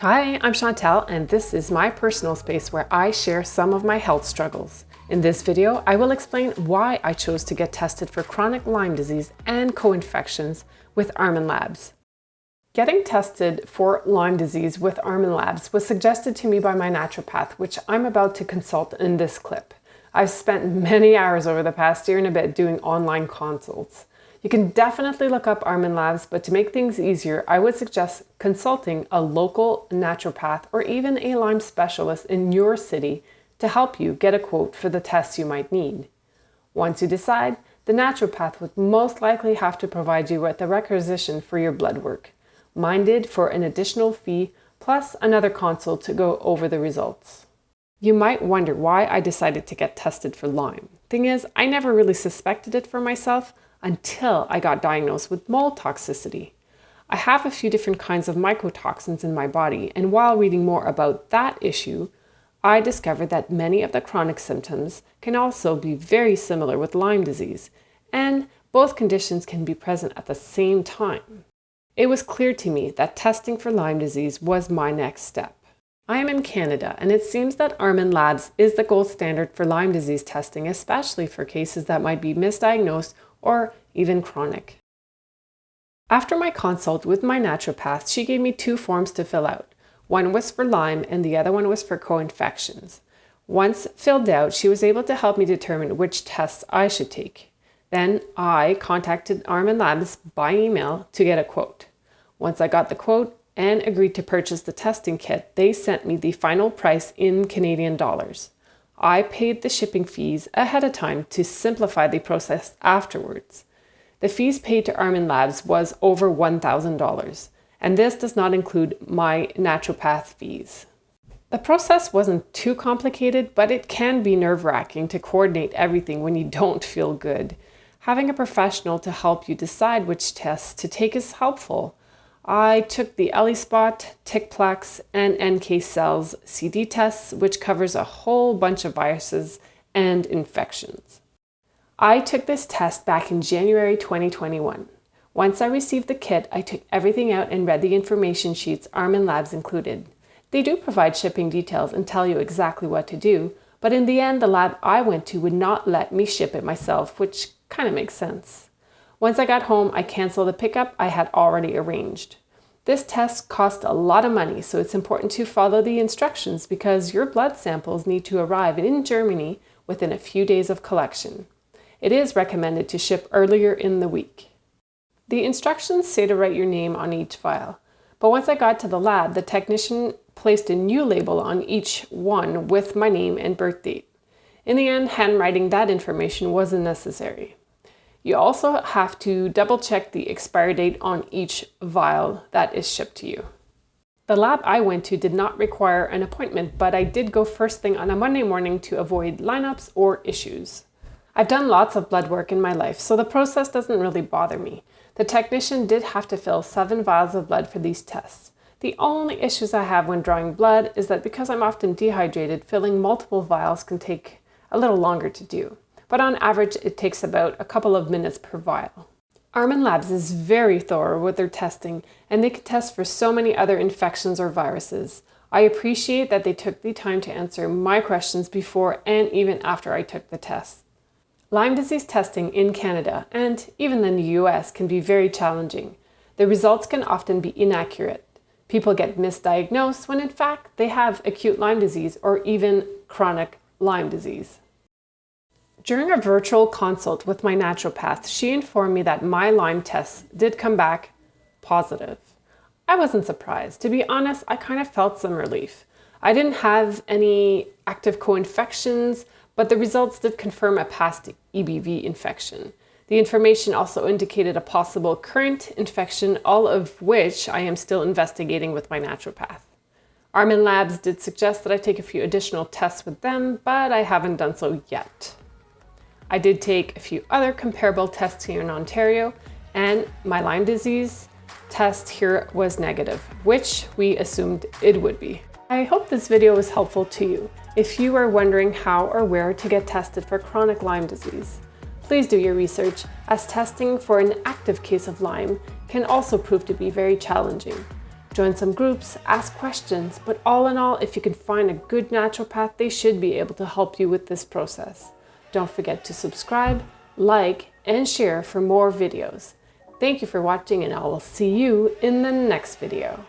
Hi, I'm Chantal, and this is my personal space where I share some of my health struggles. In this video, I will explain why I chose to get tested for chronic Lyme disease and co-infections with ArminLabs. Getting tested for Lyme disease with ArminLabs was suggested to me by my naturopath, which I'm about to consult in this clip. I've spent many hours over the past year and a bit doing online consults. You can definitely look up ArminLabs, but to make things easier, I would suggest consulting a local naturopath or even a Lyme specialist in your city to help you get a quote for the tests you might need. Once you decide, the naturopath would most likely have to provide you with a requisition for your blood work. Mine did for an additional fee, plus another consult to go over the results. You might wonder why I decided to get tested for Lyme. Thing is, I never really suspected it for myself until I got diagnosed with mold toxicity. I have a few different kinds of mycotoxins in my body, and while reading more about that issue, I discovered that many of the chronic symptoms can also be very similar with Lyme disease, and both conditions can be present at the same time. It was clear to me that testing for Lyme disease was my next step. I am in Canada, and it seems that ArminLabs is the gold standard for Lyme disease testing, especially for cases that might be misdiagnosed or even chronic. After my consult with my naturopath, she gave me two forms to fill out. One was for Lyme and the other one was for co-infections. Once filled out, she was able to help me determine which tests I should take. Then I contacted ArminLabs by email to get a quote. Once I got the quote and agreed to purchase the testing kit, they sent me the final price in Canadian dollars. I paid the shipping fees ahead of time to simplify the process afterwards. The fees paid to ArminLabs was over $1,000, and this does not include my naturopath fees. The process wasn't too complicated, but it can be nerve-wracking to coordinate everything when you don't feel good. Having a professional to help you decide which tests to take is helpful. I took the ELISpot, TicPlex, and NK cells CD tests, which covers a whole bunch of viruses and infections. I took this test back in January 2021. Once I received the kit, I took everything out and read the information sheets ArminLabs included. They do provide shipping details and tell you exactly what to do, but in the end, the lab I went to would not let me ship it myself, which kind of makes sense. Once I got home, I canceled the pickup I had already arranged. This test cost a lot of money, so it's important to follow the instructions because your blood samples need to arrive in Germany within a few days of collection. It is recommended to ship earlier in the week. The instructions say to write your name on each vial, but once I got to the lab, the technician placed a new label on each one with my name and birth date. In the end, handwriting that information wasn't necessary. You also have to double check the expiry date on each vial that is shipped to you. The lab I went to did not require an appointment, but I did go first thing on a Monday morning to avoid lineups or issues. I've done lots of blood work in my life, so the process doesn't really bother me. The technician did have to fill 7 vials of blood for these tests. The only issues I have when drawing blood is that because I'm often dehydrated, filling multiple vials can take a little longer to do. But on average, it takes about a couple of minutes per vial. ArminLabs is very thorough with their testing, and they can test for so many other infections or viruses. I appreciate that they took the time to answer my questions before and even after I took the test. Lyme disease testing in Canada and even in the US can be very challenging. The results can often be inaccurate. People get misdiagnosed when in fact they have acute Lyme disease or even chronic Lyme disease. During a virtual consult with my naturopath, she informed me that my Lyme tests did come back positive. I wasn't surprised. To be honest, I kind of felt some relief. I didn't have any active co-infections, but the results did confirm a past EBV infection. The information also indicated a possible current infection, all of which I am still investigating with my naturopath. ArminLabs did suggest that I take a few additional tests with them, but I haven't done so yet. I did take a few other comparable tests here in Ontario, and my Lyme disease test here was negative, which we assumed it would be. I hope this video was helpful to you. If you are wondering how or where to get tested for chronic Lyme disease, please do your research, as testing for an active case of Lyme can also prove to be very challenging. Join some groups, ask questions, but all in all, if you can find a good naturopath, they should be able to help you with this process. Don't forget to subscribe, like, and share for more videos. Thank you for watching, and I will see you in the next video.